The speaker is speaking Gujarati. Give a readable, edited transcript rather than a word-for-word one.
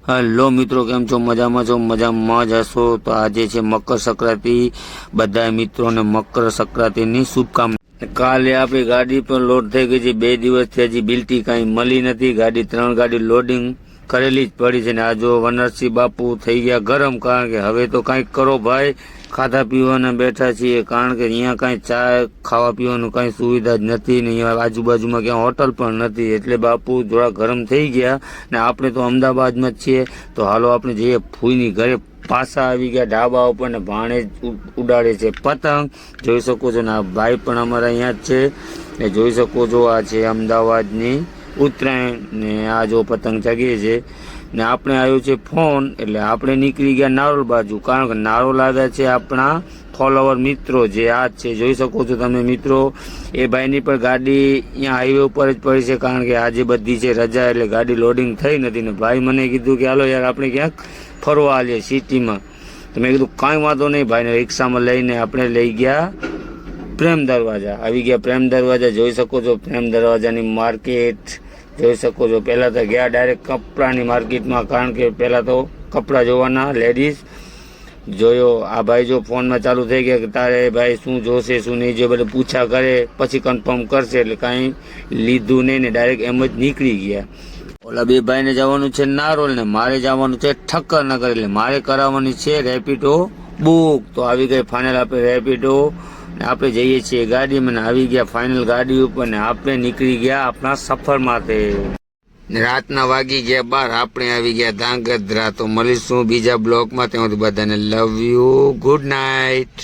હેલો મિત્રો, કેમ છો? મજામાં છો? મજામાં જ હશો. તો આજે છે મકર સંક્રાંતિ. બધા મિત્રોને મકર સંક્રાંતિની શુભકામના. કાલે આપણી ગાડી પણ લોડ થઈ ગઈ છે. 2 દિવસથી હજી બિલટી કાંઈ મળી નથી. ગાડી 3 ગાડી લોડિંગ કરેલી જ પડી છે ને આ જો વનરસિંહ બાપુ થઈ ગયા ગરમ, કારણ કે હવે તો કાંઈક કરો ભાઈ. ખાધા પીવાના બેઠા છીએ, કારણ કે અહીંયા કાંઈ ચા ખાવા પીવાનું કાંઈ સુવિધા જ નથી ને અહીંયા આજુબાજુમાં ક્યાં હોટલ પણ નથી, એટલે બાપુ થોડા ગરમ થઈ ગયા ને આપણે તો અમદાવાદમાં જ છીએ. તો હાલો આપણે જઈએ ફૂઈની ઘરે. પાછા આવી ગયા ઢાબા ઉપર ને ભાણે ઉડાડે છે પતંગ. જોઈ શકો છો ને આ ભાઈ પણ અમારા અહીંયા જ છે એ જોઈ શકો છો. આ છે અમદાવાદની ઉત્તરાયણ ને આ જો પતંગ ચગીએ છે ને આપણે આવ્યો છે ફોન, એટલે આપણે નીકળી ગયા નારોલ બાજુ, કારણ કે નારોલ આવ્યા છે આપણા ફોલોવર મિત્રો જે આ જ છે. જોઈ શકો છો તમે મિત્રો. એ ભાઈની પણ ગાડી અહીંયા હાઈવે ઉપર જ પડી છે, કારણ કે આજે બધી છે રજા, એટલે ગાડી લોડિંગ થઈ નથી ને ભાઈ મને કીધું કે હાલો યાર આપણે ક્યાંક ફરવા આવીએ સિટીમાં. તો મેં કીધું કાંઈ વાંધો નહીં ભાઈને રિક્ષામાં લઈને આપણે લઈ ગયા પ્રેમ દરવાજા. આવી ગયા પ્રેમ દરવાજા. જોઈ શકો છો પ્રેમ દરવાજાની માર્કેટ જોઈ શકો છો. પહેલાં તો ગયા ડાયરેક્ટ કપડાની માર્કેટમાં, કારણ કે પહેલાં તો કપડાં જોવાના લેડીઝ જોયો. આ ભાઈ જો ફોનમાં ચાલુ થઈ ગયા કે તારે ભાઈ શું જોશે શું નહીં જો, બધું પૂછા કરે પછી કન્ફર્મ કરશે, એટલે કાંઈ લીધું નહીં ને ડાયરેક્ટ એમ જ નીકળી ગયા. ઓલા બે ભાઈને જવાનું છે નારોલ ને મારે જવાનું છે ઠક્કરનગર, એટલે મારે કરાવવાની છે રેપિડો બુક. તો આવી ગઈ ફાઇનલ આપણે રેપિડો ને આપણે જઈએ છીએ ગાડીમાં ને આવી ગયા ફાઇનલ ગાડી ઉપર ને આપણે નીકળી ગયા આપણા સફર માટે. રાતના વાગી ગયા 12, આપણે આવી ગયા ધાંગધ્રા. તો મળીશું બીજા બ્લોકમાં. ત્યાં બધાને લવ યુ, ગુડ નાઇટ.